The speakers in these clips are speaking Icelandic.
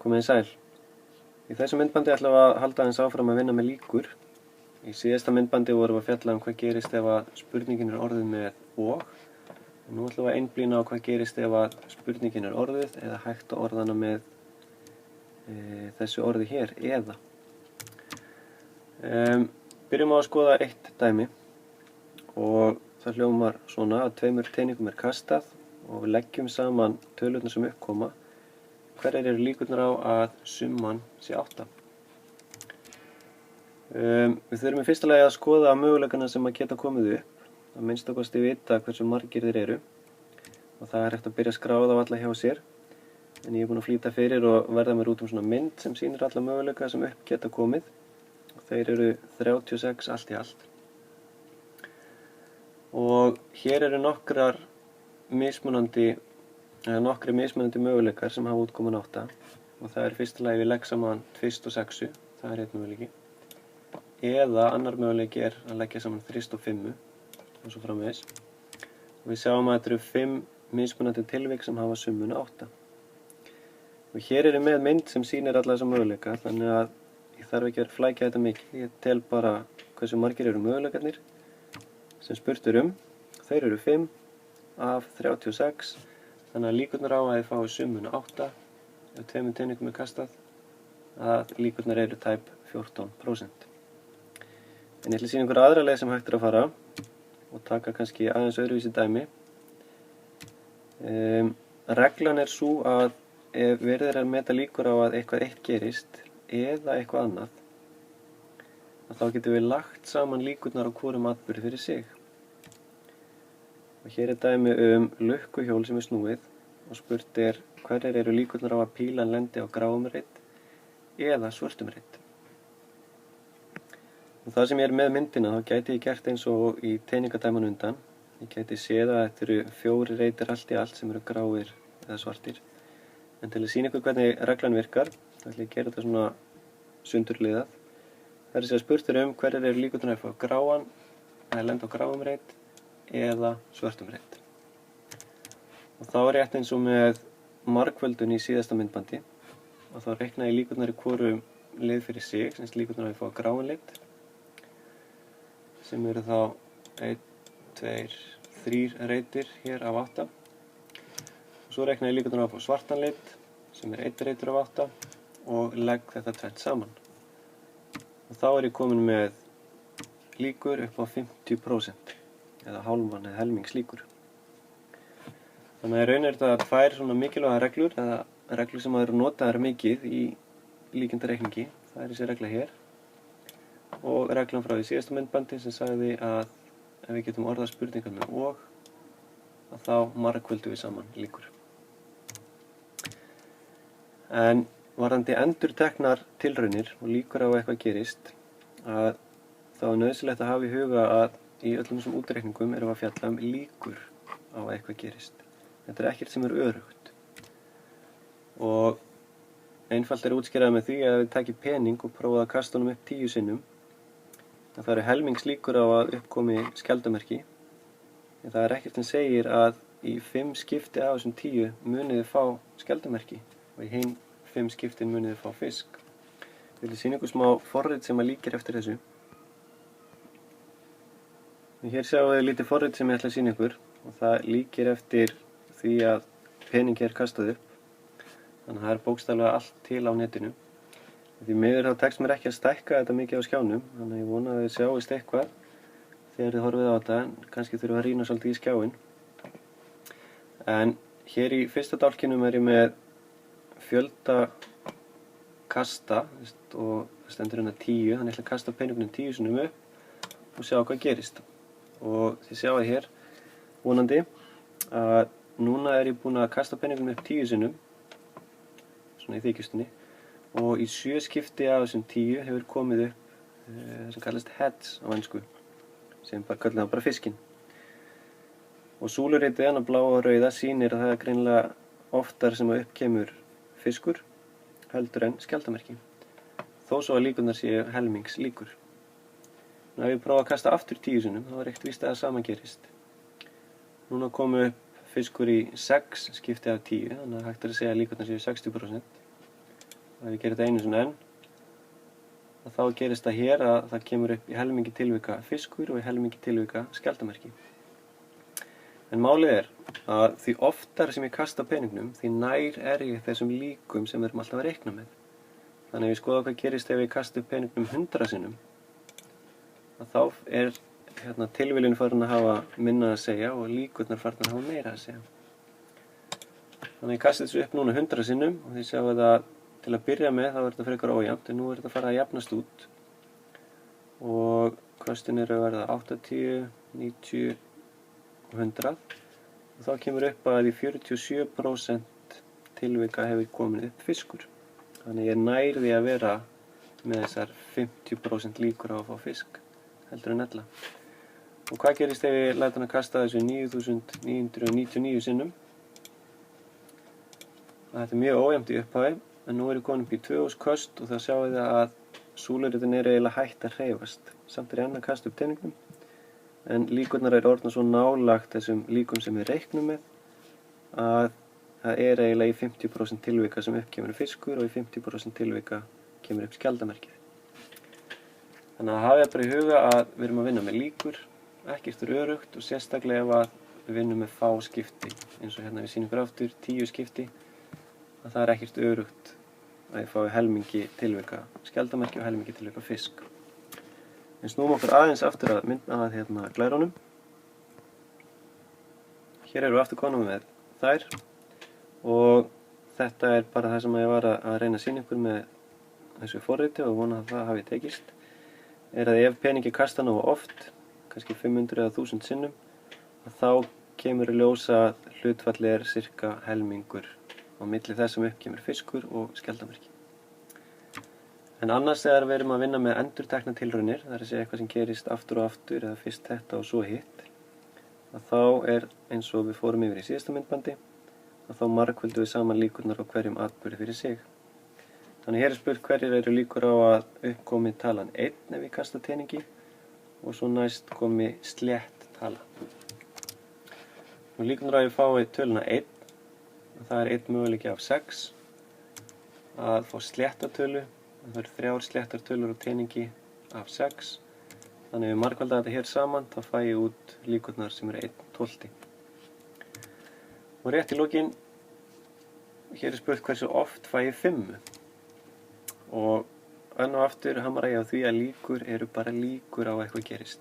Komið sæl. Í þessu myndbandi ætlum við að halda aðeins áfram að vinna með líkur. Í síðasta myndbandi vorum við að fjalla hvað gerist ef að spurningin orðuð með og. Nú ætlum við að einblína á hvað gerist ef að spurningin orðuð eða hægt að orða hana með þessu orði hér, eða. Byrjum á að skoða eitt dæmi og það hljómar svona að tveimur teiningum kastað og við leggjum saman tölurnar sem uppkoma. Hverjar eru líkurnar á að summan sé 8? Við þurfum í fyrsta lagi að skoða möguleikana sem að geta komið upp, að minnsta kosti vita hversu margir þeir eru og það er hægt að byrja að skráða á alla hjá sér, en ég er búinn að flýta fyrir og verða mér út svona mynd sem sýnir alla möguleika sem upp geta komið og þeir eru 36 allt í allt. Og hér eru nokkri mismunandi möguleikar sem hafa útkoman 8 og það er fyrsta lagi við legg saman 2 og 6, það er einn möguleiki, eða annar möguleiki er að leggja saman 3 og 5 og svo framvegis. Og við sjáum að þetta eru 5 mismunandi tilvik sem hafa summuna 8. Og hér er ég með mynd sem sýnir alla þessa möguleika, þannig að ég þarf ekki að flækja þetta mikið, ég tel bara hversu margir eru möguleikarnir sem spurt þeir eru 5 af 36. Þannig að líkurnar á að þið fái summuna 8 ef tveimur teiningum kastað, að líkurnar eru tæp 14%. En ég ætla að sýna ykkur aðra leið sem hægt er að fara og taka kannski aðeins öðruvísi dæmi. Reglan er sú að ef verið er að meta líkur á að eitthvað eitt gerist eða eitthvað annað, að þá getum við lagt saman líkurnar á hvorum atburði fyrir sig. Og hér er dæmi lukkuhjól sem er snúið og spurt hverjar eru líkurnar á að pílan lendi á gráum reit eða svörtum reit. Og það sem ég er með myndina, þá gæti ég gert eins og í teiningadæman undan. Ég gæti séð að þetta eru 4 reitir allt í allt sem eru gráir eða svartir. En til að sýna ykkur hvernig reglan virkar, þá ætla ég að gera þetta svona sundurliðað. Það er að segja spurt hverjar eru líkurnar að fá gráan eða lenda á gráum reit eða svörtum reit. Og þá er rétt eins og með margföldun í síðasta myndbandi og þá reikna ég líkurnar í hvorum lið fyrir sig, sem líkurnar að ég fá gráan lit, sem eru þá 1, 2, 3 reitir hér af 8. Og svo reikna ég líkurnar að fá svartan lit, sem 1 reitur af 8 og legg þetta tvennt saman. Og þá er ég komin með líkur upp á 50%. Eða hálfan eða helmingslíkur. Þannig að í raun er þetta 2 svona mikilvæga reglur, eða reglur sem eru notaðar mikið í líkindareikningi. Það er þessi regla hér. Og reglan frá því síðasta myndbandi sem sagði að ef við getum orðað spurningar með og, að þá margföldum við saman líkur. En varðandi endurteknar tilraunir og líkur á að eitthvað gerist, að þá er nauðsynlegt að hafa í huga að í öllum þessum útreikningum erum við að fjalla líkur á að eitthvað gerist. Þetta er ekkert sem er örugt. Og einfalt er útskýrað með því að við takið pening og prófað að kasta honum upp 10 sinnum, að það eru helmingslíkur á að uppkomi skjaldarmerki. En það er ekkert sem segir að í 5 skipti af þessum 10 munið þið fá skjaldarmerki og í hin 5 skiptin munið þið fá fisk. Ég vil sýna ykkur smá forrit sem að líkir eftir þessu. Hér sjáum við lítið forrit sem ég ætla að sýna ykkur og það líkir eftir því að peningi kastað upp. Þannig að það er bókstaflega allt til á netinu. Því miður þá tekst mér ekki að stækka þetta mikið á skjánum, þannig að ég vona að þið sjáist eitthvað þegar þið horfið á þetta, en kannski þurfum að rýna svolítið í skjáinn. En hér í fyrsta dálkinum er ég með fjölda kasta og það stendur hérna 10, þannig að ég ætla að kasta peningunum 10 sinnum upp og sjá hvað gerist. Og þið sjáu hér, vonandi, að núna er ég búinn að kasta peningunum upp 10 sinnum, svona í þykjustunni, og í 7 skipti af þessum 10 hefur komið upp það sem kallast heads á ensku, sem kallað bara fiskinn. Og súluritið hana bláa og rauða sýnir að það er greinilega oftar sem að upp kemur fiskur heldur en skjaldarmerki, þó svo að líkurnar séu helmingslíkur. Ef ég prófa að kasta aftur 10 sinnum, þá er ekkert víst að það sama gerist. Núna komu upp fiskur í 6 skipti af 10, þannig að hægt er að segja að líkurnar séu 60%. ef ég gerir þetta einu sinni enn, þá gerist það hér að það kemur upp í helmingi tilvika fiskur og í helmingi tilvika skjaldarmerki. En málið að því oftar sem ég kasta peningnum, því nær ég þessum líkum sem við erum alltaf að reikna með. Þannig að við skoðum hvað gerist ef ég kasta upp peningnum 100 sinnum, þá tilviljun farin að hafa minna að segja og líkurnar farin að hafa meira að segja. Þannig að ég kasta þessu upp núna 100 sinnum og þið sjáu að til að byrja með þá þetta frekar ójafnt, en nú þetta að fara að jafnast út og köstin eru að verða 80, 90 og 100 og þá kemur upp að í 47% tilvika hefur komin upp fiskur. Þannig ég nær því að vera með þessar 50% líkur á að fá fisk heldur en ella. Og hvað gerist ef ég læt hann að kasta þessu 9999 sinnum? Þetta er mjög ójafnt í upphafi, en nú ég komin upp í 2000 köst og þá sjáum við að súluritin eiginlega hætt að hreyfast. Samt ég enn að kasta upp teningnum, en líkurnar orðnar svo nálagt þessum líkum sem við reiknum með að það eiginlega í 50% tilvika sem upp kemur fiskur og í 50% tilvika kemur upp skjaldarmerkið. Þannig að hafa bara í huga að við erum að vinna með líkur, ekkert örugt og sérstaklega ef að við vinnum með fá skipti, eins og hérna við sýnum ykkur aftur 10 skipti, að það ekkert örugt að ég fái helmingi tilvika skjaldarmerki og helmingi tilvika fisk. Við snúum okkur aðeins aftur að mynda að glærunum. Hér erum við aftur konum með þær og þetta bara það sem ég var að reyna að sýna ykkur með þessu forriti og vona að það hafi tekist. Að ef peningi kasta nógu oft, kannski 500 eða 1000 sinnum, þá kemur í ljós að hlutfallið cirka helmingur á milli þess sem upp kemur fiskur og skjaldarmerki. En annars þegar við erum að vinna með endurtekna tilraunir, það að segja eitthvað sem gerist aftur og aftur eða fyrst þetta og svo hitt, þá eins og við fórum yfir í síðasta myndbandi, þá margföldum við saman líkurnar á hverjum atburði fyrir sig. Þannig hér spurt hverjir eru líkur á að upp komi talan 1 ef ég kasta teningi og svo næst komi slétt tala. Og líkurnar á að ég fái töluna 1, það 1 möguleiki af 6, að fá slétta tölu, það eru 3 sléttar tölur á teningi af 6, þannig ef við margfalda þetta hér saman, þá fæ ég út líkurnar sem eru 1/12. Og rétt í lokin, hér spurt hversu oft fæ ég 5. Og enn og aftur hamra ég á því að líkur eru bara líkur á eitthvað gerist.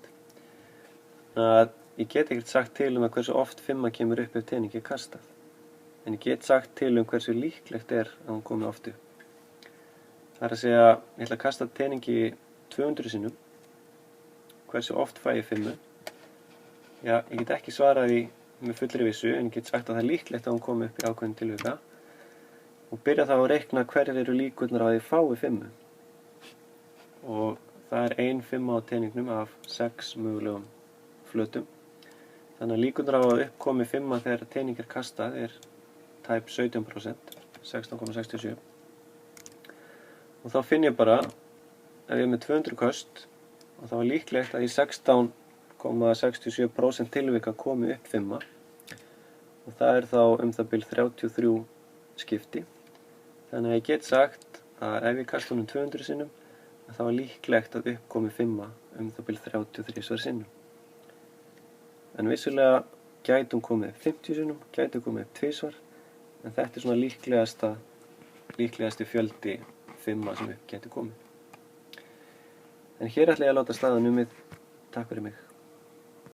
Þannig að ég get ekkert sagt til að hversu oft 5 kemur upp ef teningi er kastað. En ég get sagt til hversu líklegt að hún komi oft upp. Það að segja, ég ætla að kasta teningi 200 sinnum. Hversu oft fæ ég 5? Já, ég get ekki svarað því með fullri vissu, en ég get sagt að það er líklegt að hún komi upp í ákveðin tilvika. Og byrja þá að reikna hverjar eru líkurnar á að ég fái 5. Og það 1 5 á teningnum af 6 mögulegum flötum. Þannig að líkurnar á að upp komi 5 þegar tening er kastað tæp 17%, 16,67. Og þá finn ég bara, ef ég er með 200 köst, og þá líklegt að í 16,67% tilvika komi upp 5. Og það þá það bil 33 skipti. Þannig að ég get sagt að ef ég kasta honum 200 sinnum, þá líklegt að upp komi 5 það bil 33 sinnum. En vissulega gæti hún komið upp 50 sinnum, gæti hún komið upp 2 svar, en þetta svona líklegasti fjöldi 5 sem upp gæti komið. En hér ætla ég að láta staðan numið. Takk fyrir mig.